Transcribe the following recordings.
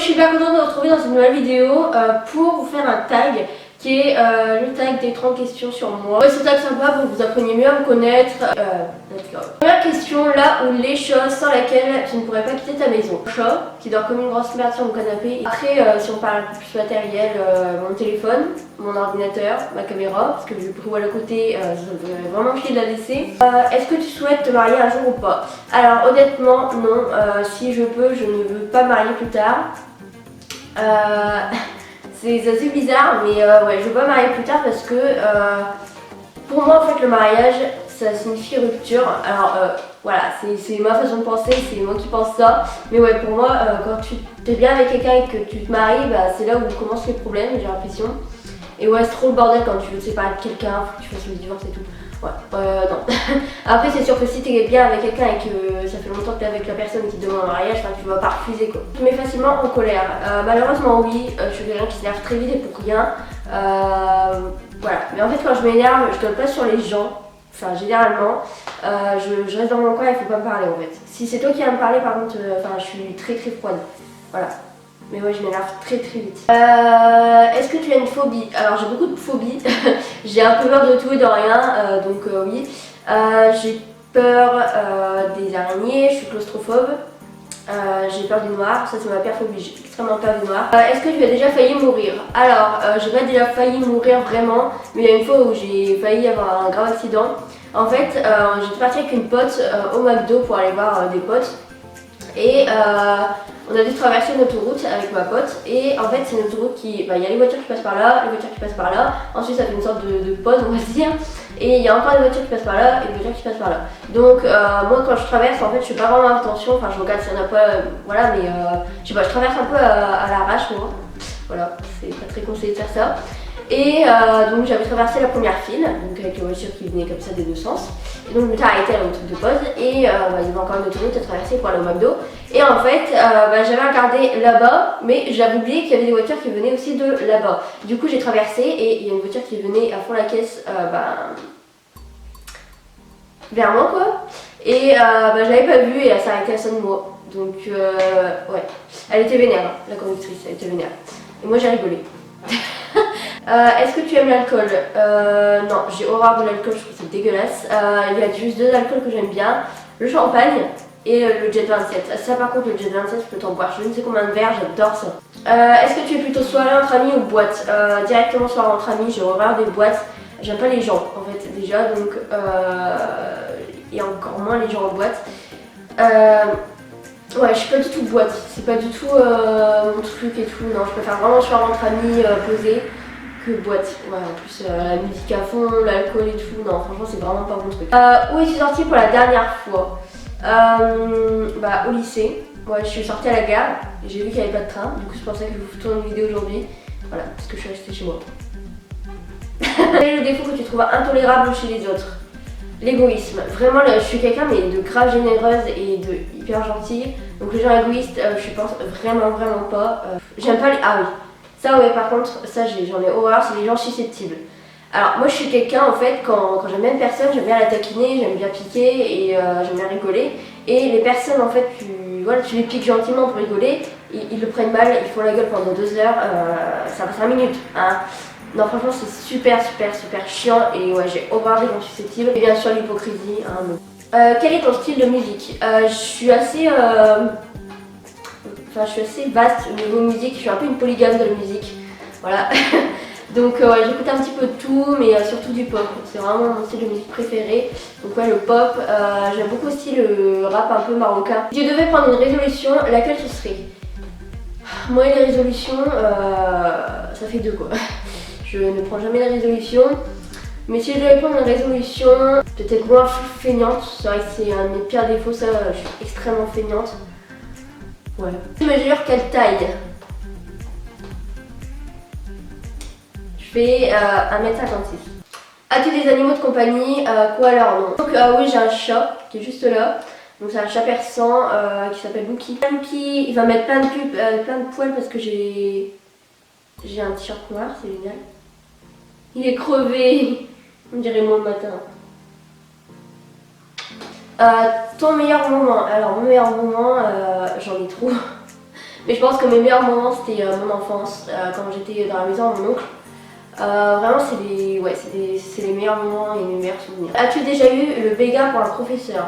je suis bien contente de vous retrouver dans une nouvelle vidéo pour vous faire un tag qui est le tag des 30 questions sur moi. Ouais, c'est un tag sympa pour que vous appreniez mieux à me connaître. Let's go. Première question, là où les choses sans lesquelles tu ne pourrais pas quitter ta maison. Mon chat qui dort comme une grosse merde sur mon canapé. Après, si on parle un peu plus matériel, mon téléphone, mon ordinateur, ma caméra, parce que vu que je vois le côté, ça me ferait vraiment chier de la laisser. Est-ce que tu souhaites te marier un jour ou pas? Alors honnêtement, non. Si je peux, je ne veux pas me marier plus tard. C'est assez bizarre, mais ouais, je veux pas me marier plus tard parce que pour moi, en fait, le mariage, ça signifie rupture. Alors voilà, c'est ma façon de penser, c'est moi qui pense ça. Mais ouais, pour moi, quand tu es bien avec quelqu'un et que tu te maries, bah, c'est là où commencent les problèmes, j'ai l'impression. Et ouais, c'est trop le bordel quand tu veux te séparer de quelqu'un, faut que tu fasses le divorce et tout. Ouais, non. Après, c'est sûr que si t'es bien avec quelqu'un et que ça fait longtemps que t'es avec la personne qui te demande un mariage, tu vas pas refuser quoi. Tu mets facilement en colère. Malheureusement, oui, je suis quelqu'un qui s'énerve très vite et pour rien. Voilà. Mais en fait, quand je m'énerve, je donne pas sur les gens. Enfin, généralement, je reste dans mon coin et il faut pas me parler en fait. Si c'est toi qui vas me parler, par contre, je suis très très froide. Voilà. Mais ouais, je m'énerve très très vite. Est-ce que tu as une phobie? Alors j'ai beaucoup de phobies. J'ai un peu peur de tout et de rien, donc oui. J'ai peur des araignées, je suis claustrophobe. J'ai peur du noir, ça c'est ma pire phobie, j'ai extrêmement peur du noir. Est-ce que tu as déjà failli mourir? Alors, j'ai pas déjà failli mourir vraiment, mais il y a une fois où j'ai failli avoir un grave accident. En fait, j'étais partie avec une pote au McDo pour aller voir des potes. Et on a dû traverser une autoroute avec ma pote et en fait c'est une autoroute qui, il y a les voitures qui passent par là, les voitures qui passent par là, ensuite ça fait une sorte de pause on va se dire, et il y a encore des voitures qui passent par là et des voitures qui passent par là. Donc moi quand je traverse en fait je fais pas vraiment attention, enfin je regarde s'il y en a pas, voilà, mais je sais pas, je traverse un peu à l'arrache moi, voilà, c'est pas très conseillé de faire ça. Et donc j'avais traversé la première file, donc avec les voitures qui venaient comme ça des deux sens. Et donc je m'étais arrêtée à l'autoroute de pause et il y avait encore une autoroute à traverser pour aller au McDo. Et en fait j'avais regardé là-bas, mais j'avais oublié qu'il y avait des voitures qui venaient aussi de là-bas. Du coup j'ai traversé et il y a une voiture qui venait à fond la caisse vers moi quoi. Et je l'avais pas vue et elle s'est arrêtée à ça de moi. Donc ouais, elle était vénère, la conductrice, elle était vénère. Et moi j'ai rigolé. Est-ce que tu aimes l'alcool? Non, j'ai horreur de l'alcool, je trouve ça dégueulasse. Il y a juste deux alcools que j'aime bien, le champagne et le Jet 27. Ça par contre, le Jet 27, je peux t'en boire je ne sais combien de verres, j'adore ça. Est-ce que tu es plutôt soirée entre amis ou boîte? Directement soirée entre amis, j'ai horreur des boîtes. J'aime pas les gens en fait déjà, donc et encore moins les gens en boîte. Ouais, je suis pas du tout boîte, c'est pas du tout mon truc et tout, non, je préfère vraiment soirée entre amis posée que boîte. Ouais, en plus la musique à fond, l'alcool et tout, non, franchement c'est vraiment pas mon truc. Où es-tu sortie pour la dernière fois? Au lycée. Ouais, je suis sortie à la gare, j'ai vu qu'il n'y avait pas de train, du coup c'est pour ça que je vous tourne une vidéo aujourd'hui. Voilà, parce que je suis restée chez moi. Quel est le défaut que tu trouves intolérable chez les autres? L'égoïsme. Vraiment, je suis quelqu'un mais de grave généreuse et de hyper gentille. Donc les gens égoïstes, je pense vraiment pas. J'aime pas les... Ah oui. Ça ouais, par contre, ça j'en ai horreur, c'est les gens susceptibles. Alors moi je suis quelqu'un en fait, quand j'aime bien une personne, j'aime bien la taquiner, j'aime bien piquer et j'aime bien rigoler. Et les personnes en fait, tu les piques gentiment pour rigoler, ils le prennent mal, ils font la gueule pendant 2 heures, ça va 5 minutes. Hein. Non franchement c'est super chiant et ouais j'ai horreur des gens susceptibles. Et bien sûr l'hypocrisie. Hein, quel est ton style de musique? Je suis assez vaste au niveau musique, je suis un peu une polygame de la musique. Voilà. Donc j'écoute un petit peu de tout mais surtout du pop. C'est vraiment mon style de musique préféré. Donc ouais le pop, j'aime beaucoup aussi le rap un peu marocain. Si tu devais prendre une résolution, laquelle ce serait? Moi les résolutions, ça fait deux quoi. Je ne prends jamais de résolution. Mais si je devais prendre une résolution, peut-être moins feignante. C'est vrai que c'est un de mes pires défauts, ça, je suis extrêmement feignante. Ouais. Tu mesures quelle taille? Je fais 1m56. As-tu des animaux de compagnie? Quoi alors non? Donc oui j'ai un chat qui est juste là. Donc c'est un chat persan qui s'appelle Lucky. Lucky il va mettre plein de poils parce que j'ai un t-shirt noir, c'est génial. Il est crevé, on dirait moi le matin. Ton meilleur moment? Alors mon meilleur moment, j'en ai trop. Mais je pense que mes meilleurs moments c'était mon enfance, quand j'étais dans la maison de mon oncle. Vraiment c'est les meilleurs moments et mes meilleurs souvenirs. As-tu déjà eu le béguin pour un professeur?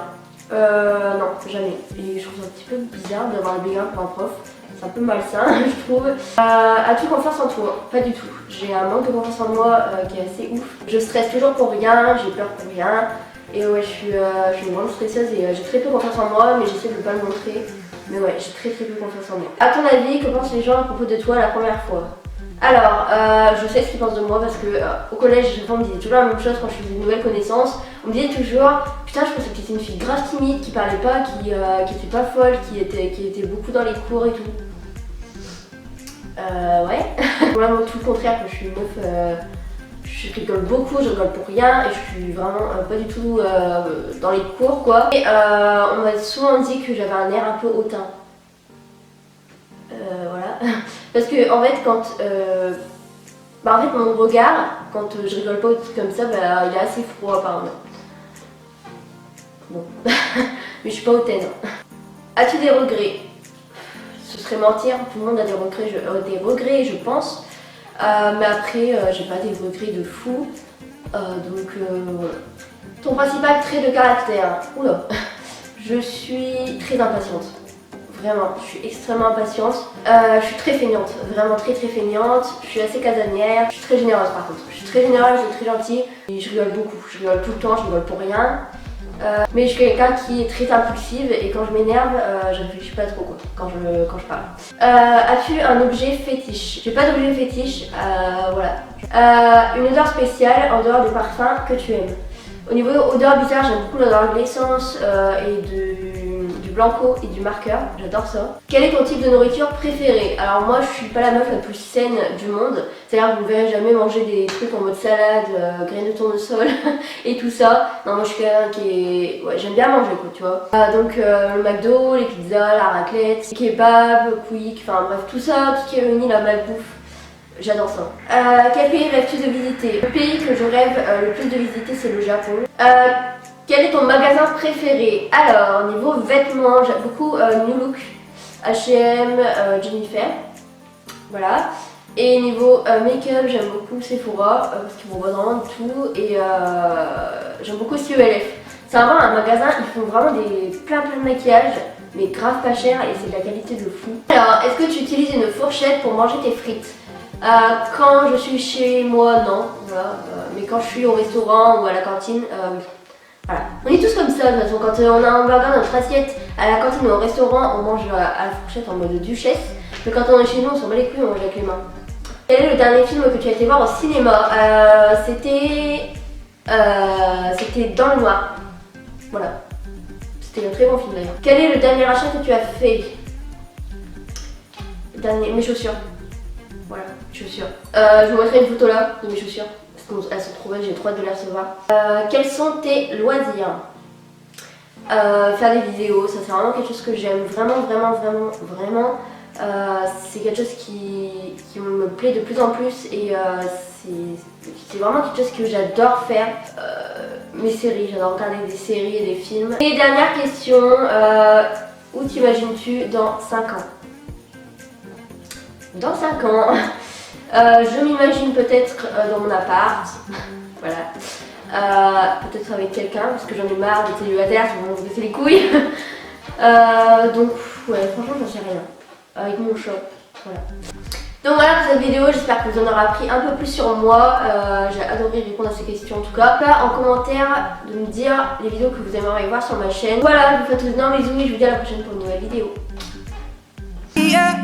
Non, jamais. Et je trouve ça un petit peu bizarre d'avoir le béguin pour un prof. C'est un peu malsain, je trouve. As-tu confiance en toi? Pas du tout. J'ai un manque de confiance en moi qui est assez ouf. Je stresse toujours pour rien, j'ai peur pour rien. Et ouais, je suis une grande stresseuse et j'ai très peu confiance en moi, mais j'essaie de ne pas le montrer. Mais ouais, j'ai très peu confiance en moi. A ton avis, que pensent les gens à propos de toi la première fois? Alors, je sais ce qu'ils pensent de moi parce que au collège, on me disait toujours la même chose quand je faisais de nouvelles connaissances. On me disait toujours, putain, je pensais que tu étais une fille grave timide, qui parlait pas, qui était pas folle, qui était beaucoup dans les cours et tout. Ouais. Vraiment tout le contraire, que je suis une meuf, je rigole beaucoup, je rigole pour rien et je suis vraiment pas du tout dans les cours quoi. Et on m'a souvent dit que j'avais un air un peu hautain. Voilà. Parce que en fait quand en fait mon regard, quand je rigole pas comme ça, il est assez froid apparemment. Bon. Mais je suis pas hautaine. As-tu des regrets? Ce serait mentir, tout le monde a des regrets je pense. Mais après, j'ai pas des regrets de fou. Donc voilà. Ton principal trait de caractère? Oula. Je suis très impatiente. Vraiment, je suis extrêmement impatiente. Je suis très feignante, vraiment très feignante. Je suis assez casanière. Je suis très généreuse par contre. Je suis très généreuse, je suis très gentille. Et je rigole beaucoup, je rigole tout le temps, je rigole pour rien. Mais je suis quelqu'un qui est très impulsive et quand je m'énerve, je réfléchis pas trop quoi, quand je parle. As-tu un objet fétiche? J'ai pas d'objet fétiche, voilà. Une odeur spéciale en dehors des parfums que tu aimes? Au niveau odeur bizarre, j'aime beaucoup l'odeur de l'essence et du blanco et du marqueur, j'adore ça. Quel est ton type de nourriture préféré? Alors moi je suis pas la meuf la plus saine du monde, c'est-à-dire que vous ne verrez jamais manger des trucs en mode salade, graines de tournesol et tout ça. Non moi je suis quelqu'un qui est... Ouais j'aime bien manger quoi tu vois. Donc le McDo, les pizzas, la raclette, les kebabs, quick, enfin bref tout ça, tout ce qui réunit la malbouffe. J'adore ça. Quel pays rêves-tu de visiter? Le pays que je rêve le plus de visiter c'est le Japon. Quel est ton magasin préféré? Alors, niveau vêtements, j'aime beaucoup New Look, H&M, Jennifer. Voilà. Et niveau make-up, j'aime beaucoup Sephora parce qu'ils vont vraiment tout. Et j'aime aussi ULF. C'est vraiment un magasin, ils font vraiment plein de maquillage, mais grave pas cher et c'est de la qualité de fou. Alors, est-ce que tu utilises une fourchette pour manger tes frites? Quand je suis chez moi, non. Voilà, mais quand je suis au restaurant ou à la cantine, oui. Voilà. On est tous comme ça de toute façon, quand on a un burger dans notre assiette à la cantine ou au restaurant, on mange à la fourchette en mode duchesse. Mais quand on est chez nous, on s'en bat les couilles, on mange avec les mains. Quel est le dernier film que tu as été voir au cinéma? C'était Dans le noir. Voilà. C'était un très bon film d'ailleurs. Quel est le dernier achat que tu as fait? Mes chaussures. Voilà, chaussures. Je vous mettrai une photo là de mes chaussures. Elles sont trop belles, j'ai trop hâte de les recevoir. Quels sont tes loisirs? Faire des vidéos, ça c'est vraiment quelque chose que j'aime vraiment. C'est quelque chose qui me plaît de plus en plus et c'est vraiment quelque chose que j'adore faire. Mes séries, j'adore regarder des séries et des films. Et dernière question, où t'imagines-tu dans 5 ans? Dans 5 ans, je m'imagine peut-être dans mon appart, voilà, peut-être avec quelqu'un parce que j'en ai marre d'être célibataire, tout le monde me fait les couilles. Donc ouais, franchement j'en sais rien, avec mon chat, voilà. Donc voilà pour cette vidéo, j'espère que vous en aurez appris un peu plus sur moi, j'ai adoré répondre à ces questions en tout cas. En commentaire de me dire les vidéos que vous aimeriez voir sur ma chaîne. Voilà, je vous fais tous d'énormes bisous et je vous dis à la prochaine pour une nouvelle vidéo. Yeah.